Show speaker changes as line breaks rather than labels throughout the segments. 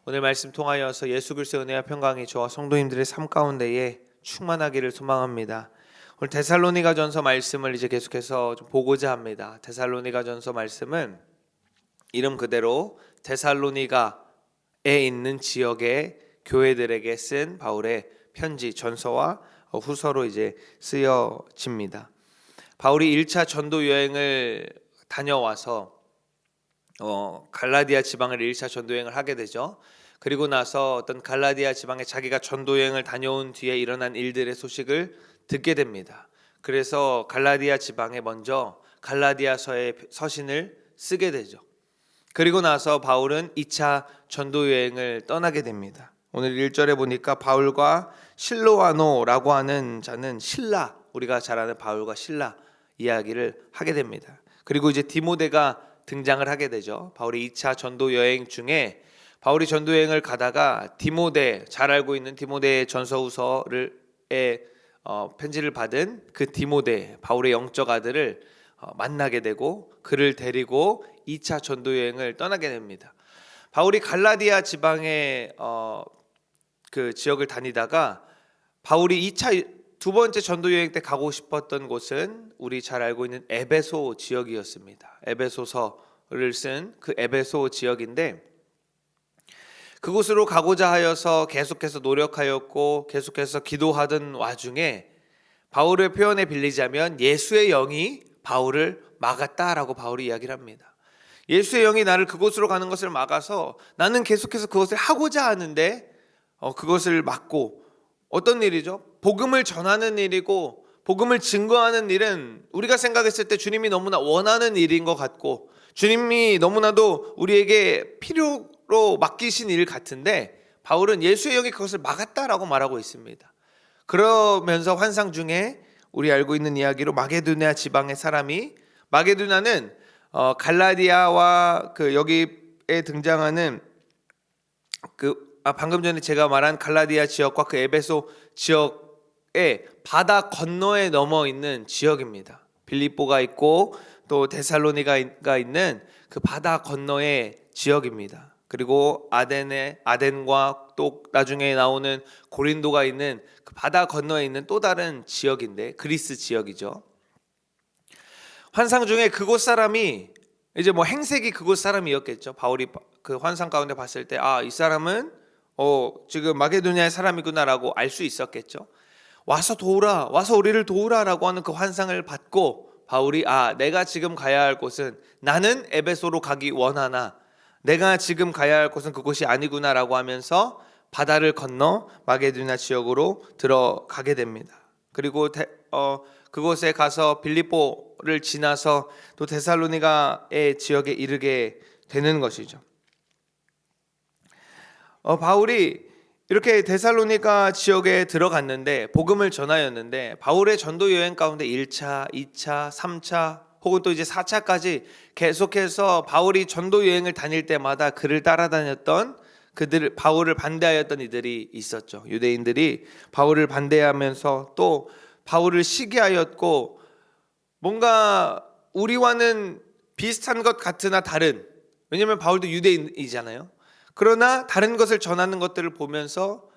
오늘 말씀 통하여서 예수 그리스도의 은혜와 평강이 저와 성도님들의 삶 가운데에 충만하기를 소망합니다. 오늘 데살로니가전서 말씀을 이제 계속해서 좀 보고자 합니다. 데살로니가전서 말씀은 이름 그대로 데살로니가에 있는 지역의 교회들에게 쓴 바울의 편지, 전서와 후서로 이제 쓰여집니다. 바울이 1차 전도 여행을 다녀와서 갈라디아 지방을 1차 전도 여행을 하게 되죠. 그리고 나서 어떤 갈라디아 지방에 자기가 전도 여행을 다녀온 뒤에 일어난 일들의 소식을 듣게 됩니다. 그래서 갈라디아 지방에 먼저 갈라디아서의 서신을 쓰게 되죠. 그리고 나서 바울은 2차 전도 여행을 떠나게 됩니다. 오늘 1절에 보니까 바울과 실로아노라고 하는 자는 신라, 우리가 잘 아는 바울과 신라 이야기를 하게 됩니다. 그리고 이제 디모데가 등장을 하게 되죠. 바울이 2차 전도 여행 중에 바울이 전도 여행을 가다가 디모데, 잘 알고 있는 디모데의 전서후서를 편지를 받은 그 디모데, 바울의 영적 아들을 만나게 되고 그를 데리고 2차 전도 여행을 떠나게 됩니다. 바울이 갈라디아 지방의 그 지역을 다니다가 바울이 2차 두 번째 전도 여행 때 가고 싶었던 곳은 우리 잘 알고 있는 에베소 지역이었습니다. 에베소서를 쓴 그 에베소 지역인데 그곳으로 가고자 하여서 계속해서 노력하였고 계속해서 기도하던 와중에 바울의 표현에 빌리자면 예수의 영이 바울을 막았다라고 바울이 이야기를 합니다. 예수의 영이 나를 그곳으로 가는 것을 막아서 나는 계속해서 그것을 하고자 하는데 그것을 막고, 어떤 일이죠? 복음을 전하는 일이고 복음을 증거하는 일은 우리가 생각했을 때 주님이 너무나 원하는 일인 것 같고 주님이 너무나도 우리에게 필요로 맡기신 일 같은데 바울은 예수의 영이 그것을 막았다라고 말하고 있습니다. 그러면서 환상 중에 우리 알고 있는 이야기로 마게도냐 지방의 사람이, 마게도냐는 갈라디아와 그 여기에 등장하는 방금 전에 제가 말한 갈라디아 지역과 그 에베소 지역의 바다 건너에 넘어 있는 지역입니다. 빌립보가 있고 또 데살로니가가 있는 그 바다 건너의 지역입니다. 그리고 아덴과 또 나중에 나오는 고린도가 있는 그 바다 건너에 있는 또 다른 지역인데 그리스 지역이죠. 환상 중에 그곳 사람이 이제 행색이 그곳 사람이었겠죠. 바울이 그 환상 가운데 봤을 때 이 사람은 지금 마게도냐의 사람이구나라고 알 수 있었겠죠. 와서 도우라, 와서 우리를 도우라라고 하는 그 환상을 받고 바울이 내가 지금 가야 할 곳은, 나는 에베소로 가기 원하나 내가 지금 가야 할 곳은 그곳이 아니구나라고 하면서 바다를 건너 마게도냐 지역으로 들어가게 됩니다. 그리고 그곳에 가서 빌립보를 지나서 또 데살로니가의 지역에 이르게 되는 것이죠. 바울이 이렇게 데살로니가 지역에 들어갔는데 복음을 전하였는데 바울의 전도 여행 가운데 1차, 2차, 3차 혹은 또 이제 4차까지 계속해서 바울이 전도 여행을 다닐 때마다 그를 따라다녔던 바울을 반대하였던 이들이 있었죠. 유대인들이 바울을 반대하면서 또 바울을 시기하였고 뭔가 우리와는 비슷한 것 같으나 다른, 왜냐하면 바울도 유대인이잖아요. 그러나 다른 것을 전하는 것들을 보면서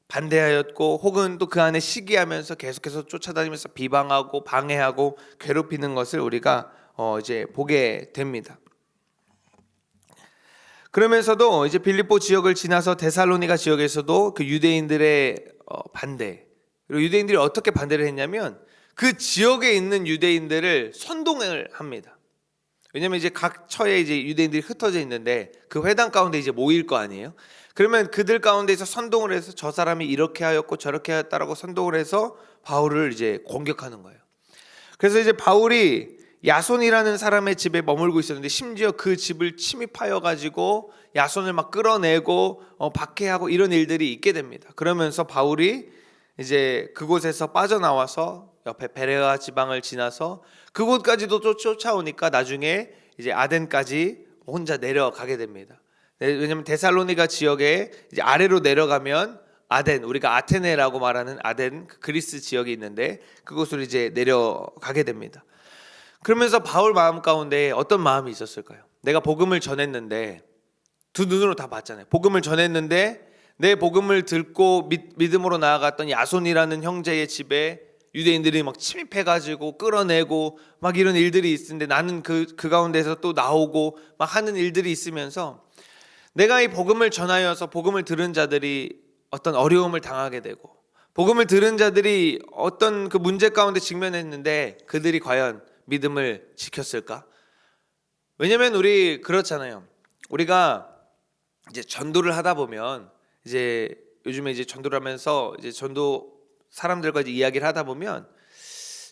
반대하였고 혹은 또 그 안에 시기하면서 계속해서 쫓아다니면서 비방하고 방해하고 괴롭히는 것을 우리가 이제 보게 됩니다. 그러면서도 이제 빌립보 지역을 지나서 데살로니가 지역에서도 그 유대인들의 반대, 그리고 유대인들이 어떻게 반대를 했냐면 그 지역에 있는 유대인들을 선동을 합니다. 왜냐면 이제 각 처에 이제 유대인들이 흩어져 있는데 그 회당 가운데 이제 모일 거 아니에요. 그러면 그들 가운데서 선동을 해서 저 사람이 이렇게 하였고 저렇게 하였다라고 선동을 해서 바울을 이제 공격하는 거예요. 그래서 이제 바울이 야손이라는 사람의 집에 머물고 있었는데 심지어 그 집을 침입하여 가지고 야손을 막 끌어내고 박해하고 이런 일들이 있게 됩니다. 그러면서 바울이 이제 그곳에서 빠져나와서 옆에 베레아 지방을 지나서 그곳까지도 쫓아오니까 나중에 이제 아덴까지 혼자 내려가게 됩니다. 왜냐하면 데살로니가 지역에 이제 아래로 내려가면 아덴, 우리가 아테네라고 말하는 아덴, 그리스 지역이 있는데 그곳으로 이제 내려가게 됩니다. 그러면서 바울 마음 가운데 어떤 마음이 있었을까요? 내가 복음을 전했는데 두 눈으로 다 봤잖아요. 복음을 전했는데 내 복음을 듣고 믿음으로 나아갔던 야손이라는 형제의 집에 유대인들이 막 침입해가지고 끌어내고 막 이런 일들이 있는데 나는 그 가운데서 또 나오고 막 하는 일들이 있으면서 내가 이 복음을 전하여서 복음을 들은 자들이 어떤 어려움을 당하게 되고 복음을 들은 자들이 어떤 그 문제 가운데 직면했는데 그들이 과연 믿음을 지켰을까? 왜냐면 우리 그렇잖아요. 우리가 이제 전도를 하다 보면 이제 요즘에 이제 전도를 하면서 이제 전도 사람들과 이제 이야기를 하다 보면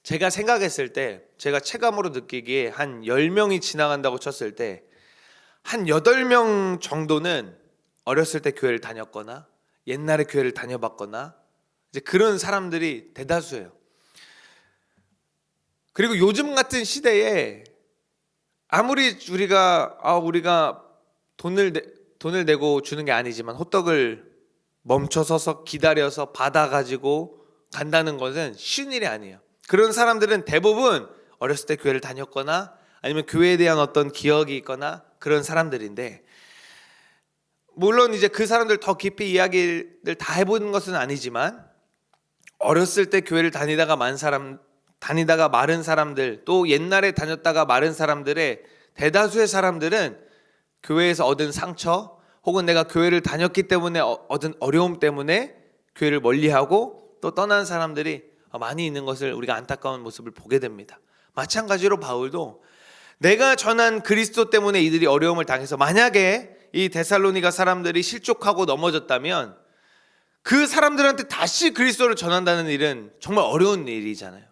제가 생각했을 때 제가 체감으로 느끼기에 한 10명이 지나간다고 쳤을 때 한 8명 정도는 어렸을 때 교회를 다녔거나 옛날에 교회를 다녀봤거나 이제 그런 사람들이 대다수예요. 그리고 요즘 같은 시대에 아무리 우리가 돈을 내고 주는 게 아니지만 호떡을 멈춰서서 기다려서 받아가지고 간다는 것은 쉬운 일이 아니에요. 그런 사람들은 대부분 어렸을 때 교회를 다녔거나 아니면 교회에 대한 어떤 기억이 있거나 그런 사람들인데, 물론 이제 그 사람들 더 깊이 이야기를 다 해보는 것은 아니지만 어렸을 때 교회를 다니다가 마른 사람들, 또 옛날에 다녔다가 마른 사람들의 대다수의 사람들은 교회에서 얻은 상처 혹은 내가 교회를 다녔기 때문에 얻은 어려움 때문에 교회를 멀리하고 또 떠난 사람들이 많이 있는 것을 우리가 안타까운 모습을 보게 됩니다. 마찬가지로 바울도 내가 전한 그리스도 때문에 이들이 어려움을 당해서 만약에 이 데살로니가 사람들이 실족하고 넘어졌다면 그 사람들한테 다시 그리스도를 전한다는 일은 정말 어려운 일이잖아요.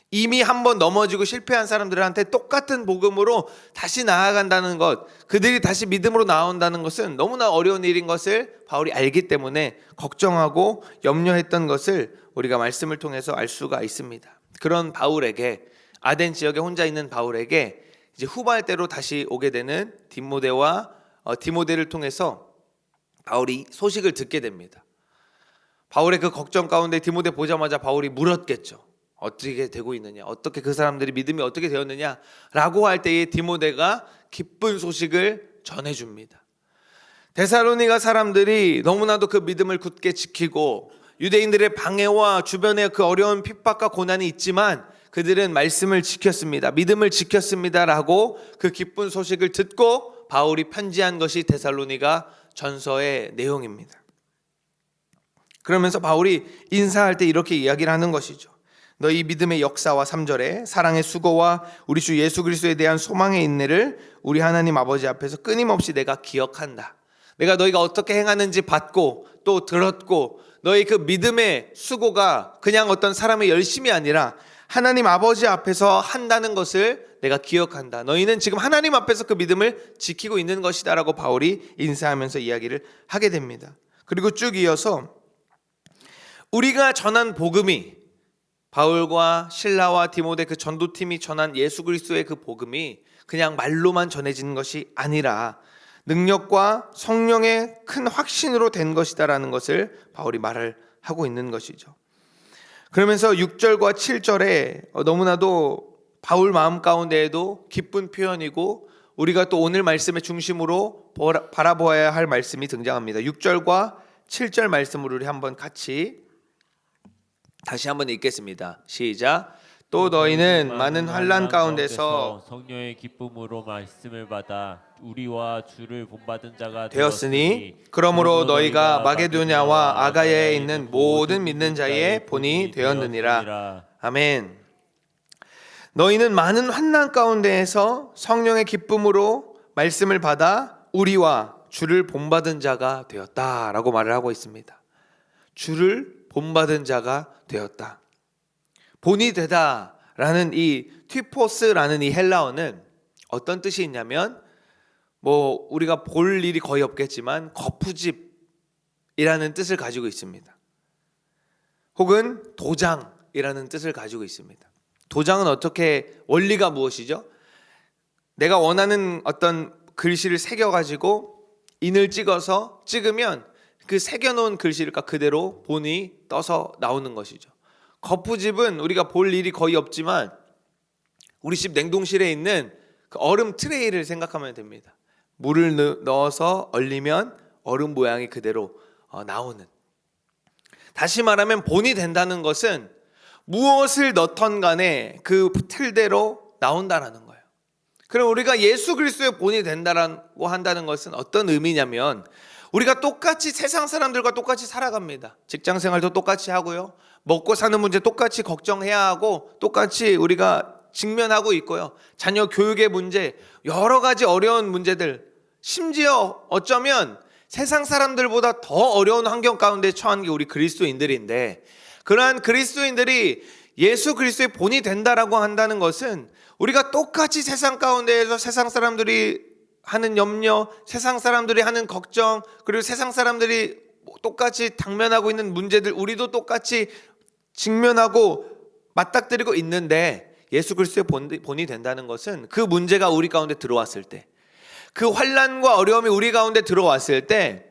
이미 한번 넘어지고 실패한 사람들한테 똑같은 복음으로 다시 나아간다는 것, 그들이 다시 믿음으로 나온다는 것은 너무나 어려운 일인 것을 바울이 알기 때문에 걱정하고 염려했던 것을 우리가 말씀을 통해서 알 수가 있습니다. 그런 바울에게, 아덴 지역에 혼자 있는 바울에게 이제 후발 때로 다시 오게 되는 디모데를 통해서 바울이 소식을 듣게 됩니다. 바울의 그 걱정 가운데 디모데 보자마자 바울이 물었겠죠. 어떻게 되고 있느냐, 어떻게 그 사람들이 믿음이 어떻게 되었느냐 라고 할 때에 디모데가 기쁜 소식을 전해줍니다. 데살로니가 사람들이 너무나도 그 믿음을 굳게 지키고 유대인들의 방해와 주변에 그 어려운 핍박과 고난이 있지만 그들은 말씀을 지켰습니다. 믿음을 지켰습니다 라고 그 기쁜 소식을 듣고 바울이 편지한 것이 데살로니가 전서의 내용입니다. 그러면서 바울이 인사할 때 이렇게 이야기를 하는 것이죠. 너희 믿음의 역사와 3절에 사랑의 수고와 우리 주 예수 그리스도에 대한 소망의 인내를 우리 하나님 아버지 앞에서 끊임없이 내가 기억한다. 내가 너희가 어떻게 행하는지 봤고 또 들었고 너희 그 믿음의 수고가 그냥 어떤 사람의 열심이 아니라 하나님 아버지 앞에서 한다는 것을 내가 기억한다. 너희는 지금 하나님 앞에서 그 믿음을 지키고 있는 것이다 라고 바울이 인사하면서 이야기를 하게 됩니다. 그리고 쭉 이어서 우리가 전한 복음이, 바울과 실라와 디모데 그 전도팀이 전한 예수 그리스도의 그 복음이 그냥 말로만 전해지는 것이 아니라 능력과 성령의 큰 확신으로 된 것이다라는 것을 바울이 말을 하고 있는 것이죠. 그러면서 6절과 7절에 너무나도 바울 마음 가운데에도 기쁜 표현이고 우리가 또 오늘 말씀의 중심으로 바라보아야 할 말씀이 등장합니다. 6절과 7절 말씀을 우리 한번 다시 한번 읽겠습니다. 시작. 또 너희는 많은 환난 가운데서
성령의 기쁨으로 말씀을 받아 우리와 주를 본받은 자가
되었으니 그러므로 너희가 마게도냐와 아가야에 있는 모든 믿는 자의 본이 되었느니라. 아멘. 너희는 많은 환난 가운데에서 성령의 기쁨으로 말씀을 받아 우리와 주를 본받은 자가 되었다라고 말을 하고 있습니다. 주를 본받은 자가 되었다. 본이 되다라는 이 튀포스라는 이 헬라어는 어떤 뜻이 있냐면 우리가 볼 일이 거의 없겠지만 거푸집이라는 뜻을 가지고 있습니다. 혹은 도장이라는 뜻을 가지고 있습니다. 도장은 어떻게, 원리가 무엇이죠? 내가 원하는 어떤 글씨를 새겨가지고 인을 찍으면 그 새겨놓은 글씨가 그대로 본이 떠서 나오는 것이죠. 거푸집은 우리가 볼 일이 거의 없지만 우리 집 냉동실에 있는 그 얼음 트레이를 생각하면 됩니다. 물을 넣어서 얼리면 얼음 모양이 그대로 나오는. 다시 말하면 본이 된다는 것은 무엇을 넣던 간에 그 틀대로 나온다라는 거예요. 그럼 우리가 예수 그리스도의 본이 된다라고 한다는 것은 어떤 의미냐면, 우리가 똑같이 세상 사람들과 똑같이 살아갑니다. 직장 생활도 똑같이 하고요, 먹고 사는 문제 똑같이 걱정해야 하고 똑같이 우리가 직면하고 있고요, 자녀 교육의 문제, 여러 가지 어려운 문제들, 심지어 어쩌면 세상 사람들보다 더 어려운 환경 가운데 처한 게 우리 그리스도인들인데, 그러한 그리스도인들이 예수 그리스도의 본이 된다라고 한다는 것은 우리가 똑같이 세상 가운데에서 세상 사람들이 하는 염려, 세상 사람들이 하는 걱정, 그리고 세상 사람들이 똑같이 당면하고 있는 문제들 우리도 똑같이 직면하고 맞닥뜨리고 있는데, 예수 그리스도의 본이 된다는 것은 그 문제가 우리 가운데 들어왔을 때, 그 환난과 어려움이 우리 가운데 들어왔을 때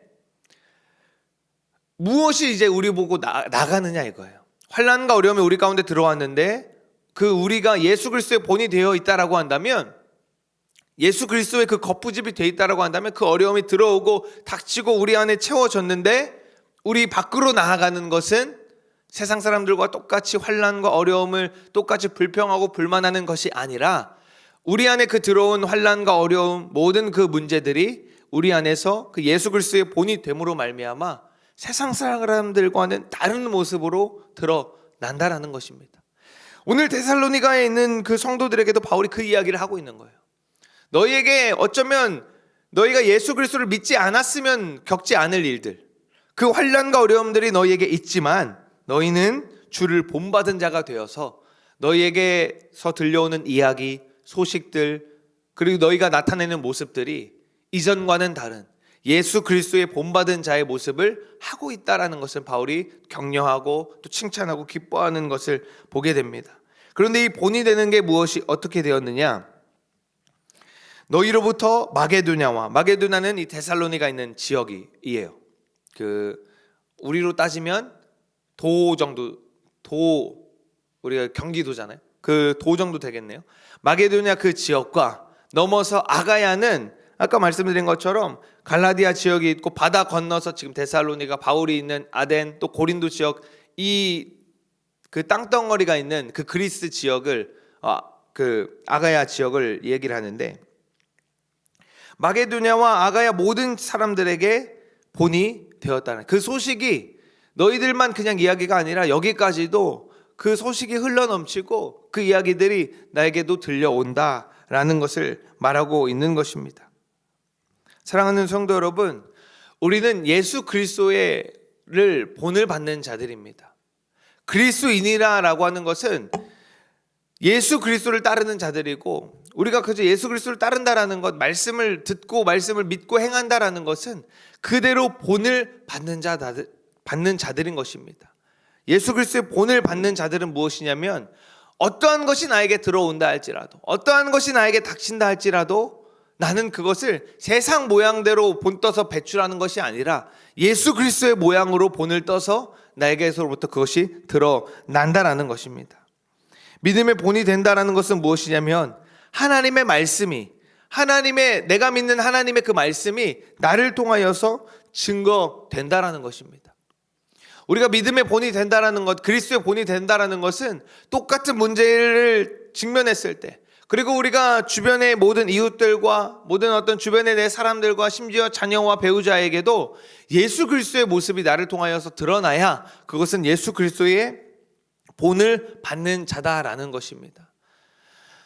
무엇이 이제 우리 보고 나가느냐 이거예요. 환난과 어려움이 우리 가운데 들어왔는데 그 우리가 예수 그리스도의 본이 되어 있다라고 한다면, 예수 그리스도의 그 거푸집이 되어 있다라고 한다면, 그 어려움이 들어오고 닥치고 우리 안에 채워졌는데 우리 밖으로 나아가는 것은 세상 사람들과 똑같이 환난과 어려움을 똑같이 불평하고 불만하는 것이 아니라, 우리 안에 그 들어온 환난과 어려움, 모든 그 문제들이 우리 안에서 그 예수 그리스도의 본이 됨으로 말미암아 세상 사람들과는 다른 모습으로 드러난다라는 것입니다. 오늘 데살로니가에 있는 그 성도들에게도 바울이 그 이야기를 하고 있는 거예요. 너희에게 어쩌면 너희가 예수 그리스도를 믿지 않았으면 겪지 않을 일들, 그 환난과 어려움들이 너희에게 있지만, 너희는 주를 본받은 자가 되어서 너희에게서 들려오는 이야기, 소식들, 그리고 너희가 나타내는 모습들이 이전과는 다른 예수 그리스도의 본받은 자의 모습을 하고 있다라는 것을 바울이 격려하고 또 칭찬하고 기뻐하는 것을 보게 됩니다. 그런데 이 본이 되는 게 무엇이 어떻게 되었느냐? 너희로부터 마게도냐는 이 데살로니가 있는 지역이에요. 우리로 따지면 도 정도, 우리가 경기도잖아요. 그 도 정도 되겠네요. 마게도냐 그 지역과 넘어서 아가야는 아까 말씀드린 것처럼 갈라디아 지역이 있고, 바다 건너서 지금 데살로니가, 바울이 있는 아덴, 또 고린도 지역, 이 그 땅덩어리가 있는 그 그리스 지역을 그 아가야 지역을 얘기를 하는데, 마게도냐와 아가야 모든 사람들에게 본이 되었다는 그 소식이 너희들만 그냥 이야기가 아니라 여기까지도 그 소식이 흘러넘치고 그 이야기들이 나에게도 들려온다라는 것을 말하고 있는 것입니다. 사랑하는 성도 여러분, 우리는 예수 그리스도를 본을 받는 자들입니다. 그리스도인이라고 하는 것은 예수 그리스도를 따르는 자들이고, 우리가 그저 예수 그리스도를 따른다라는 것, 말씀을 듣고 말씀을 믿고 행한다라는 것은 그대로 본을 받는 자들인 것입니다. 예수 그리스도의 본을 받는 자들은 무엇이냐면, 어떠한 것이 나에게 들어온다 할지라도, 어떠한 것이 나에게 닥친다 할지라도 나는 그것을 세상 모양대로 본 떠서 배출하는 것이 아니라 예수 그리스도의 모양으로 본을 떠서 나에게서부터 그것이 드러난다라는 것입니다. 믿음의 본이 된다라는 것은 무엇이냐면, 하나님의 말씀이, 내가 믿는 하나님의 그 말씀이 나를 통하여서 증거된다라는 것입니다. 우리가 믿음의 본이 된다라는 것, 그리스도의 본이 된다라는 것은 똑같은 문제를 직면했을 때, 그리고 우리가 주변의 모든 이웃들과 모든 어떤 주변의 내 사람들과 심지어 자녀와 배우자에게도 예수 그리스도의 모습이 나를 통하여서 드러나야 그것은 예수 그리스도의 본을 받는 자다라는 것입니다.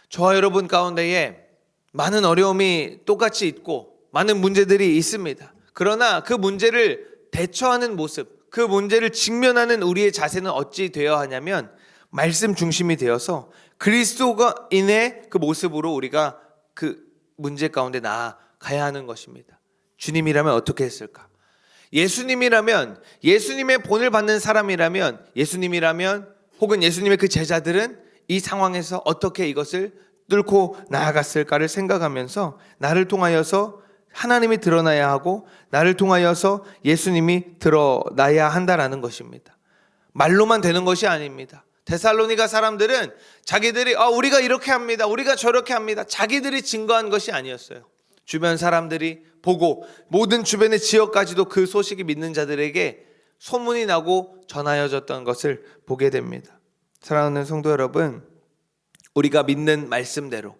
저와 여러분 가운데에 많은 어려움이 똑같이 있고 많은 문제들이 있습니다. 그러나 그 문제를 대처하는 모습, 그 문제를 직면하는 우리의 자세는 어찌 되어야 하냐면, 말씀 중심이 되어서 그리스도인의 그 모습으로 우리가 그 문제 가운데 나아가야 하는 것입니다. 주님이라면 어떻게 했을까? 예수님이라면, 예수님의 본을 받는 사람이라면, 혹은 예수님의 그 제자들은 이 상황에서 어떻게 이것을 뚫고 나아갔을까를 생각하면서 나를 통하여서 하나님이 드러나야 하고 나를 통하여서 예수님이 드러나야 한다라는 것입니다. 말로만 되는 것이 아닙니다. 데살로니가 사람들은 자기들이 우리가 이렇게 합니다, 우리가 저렇게 합니다, 자기들이 증거한 것이 아니었어요. 주변 사람들이 보고 모든 주변의 지역까지도 그 소식이 믿는 자들에게 소문이 나고 전하여졌던 것을 보게 됩니다. 사랑하는 성도 여러분, 우리가 믿는 말씀대로,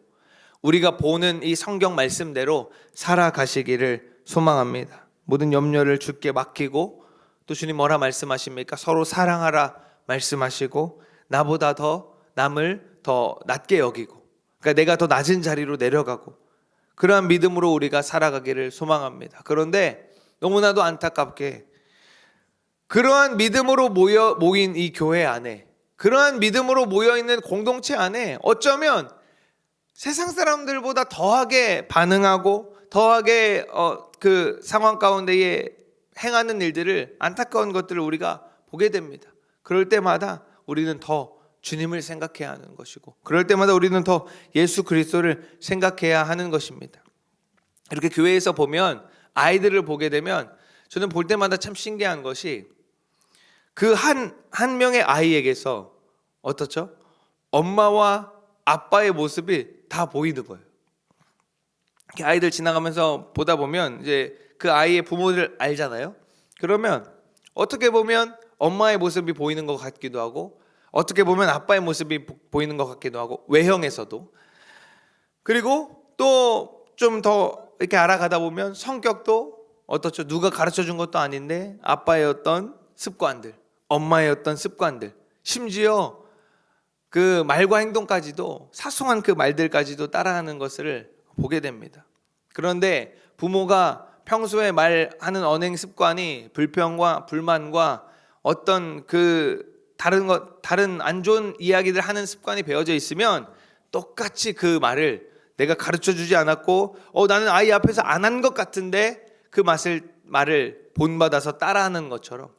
우리가 보는 이 성경 말씀대로 살아가시기를 소망합니다. 모든 염려를 주께 맡기고, 또 주님 뭐라 말씀하십니까? 서로 사랑하라 말씀하시고, 나보다 더 남을 더 낮게 여기고, 그러니까 내가 더 낮은 자리로 내려가고, 그러한 믿음으로 우리가 살아가기를 소망합니다. 그런데 너무나도 안타깝게 그러한 믿음으로 모인 이 교회 안에, 그러한 믿음으로 모여있는 공동체 안에 어쩌면 세상 사람들보다 더하게 반응하고 더하게 그 상황 가운데에 행하는 일들을, 안타까운 것들을 우리가 보게 됩니다. 그럴 때마다 우리는 더 주님을 생각해야 하는 것이고, 그럴 때마다 우리는 더 예수 그리스도를 생각해야 하는 것입니다. 이렇게 교회에서 보면, 아이들을 보게 되면 저는 볼 때마다 참 신기한 것이 그 한 명의 아이에게서 어떻죠? 엄마와 아빠의 모습이 다 보이는 거예요. 이렇게 아이들 지나가면서 보다 보면 이제 그 아이의 부모를 알잖아요. 그러면 어떻게 보면 엄마의 모습이 보이는 것 같기도 하고, 어떻게 보면 아빠의 모습이 보이는 것 같기도 하고, 외형에서도. 그리고 또 좀 더 이렇게 알아가다 보면 성격도 어떻죠? 누가 가르쳐 준 것도 아닌데 아빠의 어떤 습관들, 엄마의 어떤 습관들, 심지어 그 말과 행동까지도, 사소한 그 말들까지도 따라하는 것을 보게 됩니다. 그런데 부모가 평소에 말하는 언행 습관이 불평과 불만과 어떤 그 다른 안 좋은 이야기들 하는 습관이 배어져 있으면 똑같이 그 말을 내가 가르쳐 주지 않았고 나는 아이 앞에서 안 한 것 같은데 그 말을 본받아서 따라하는 것처럼,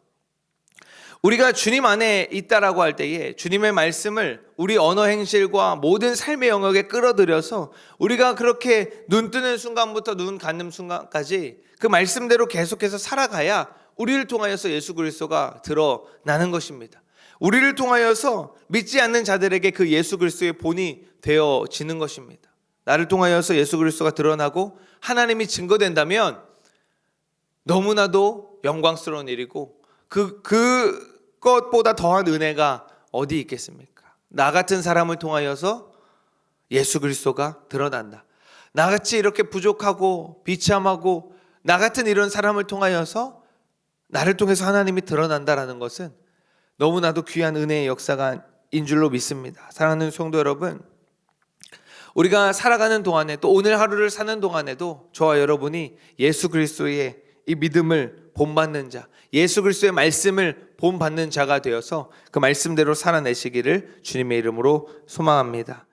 우리가 주님 안에 있다라고 할 때에 주님의 말씀을 우리 언어 행실과 모든 삶의 영역에 끌어들여서 우리가 그렇게 눈 뜨는 순간부터 눈 감는 순간까지 그 말씀대로 계속해서 살아가야 우리를 통하여서 예수 그리스도가 드러나는 것입니다. 우리를 통하여서 믿지 않는 자들에게 그 예수 그리스도의 본이 되어지는 것입니다. 나를 통하여서 예수 그리스도가 드러나고 하나님이 증거된다면 너무나도 영광스러운 일이고, 그것보다 더한 은혜가 어디 있겠습니까? 나 같은 사람을 통하여서 예수 그리스도가 드러난다. 나같이 이렇게 부족하고 비참하고 나 같은 이런 사람을 통하여서, 나를 통해서 하나님이 드러난다라는 것은 너무나도 귀한 은혜의 역사가 인 줄로 믿습니다. 사랑하는 성도 여러분, 우리가 살아가는 동안에, 또 오늘 하루를 사는 동안에도 저와 여러분이 예수 그리스도의 이 믿음을 본받는 자, 예수 그리스도의 말씀을 본받는 자가 되어서 그 말씀대로 살아내시기를 주님의 이름으로 소망합니다.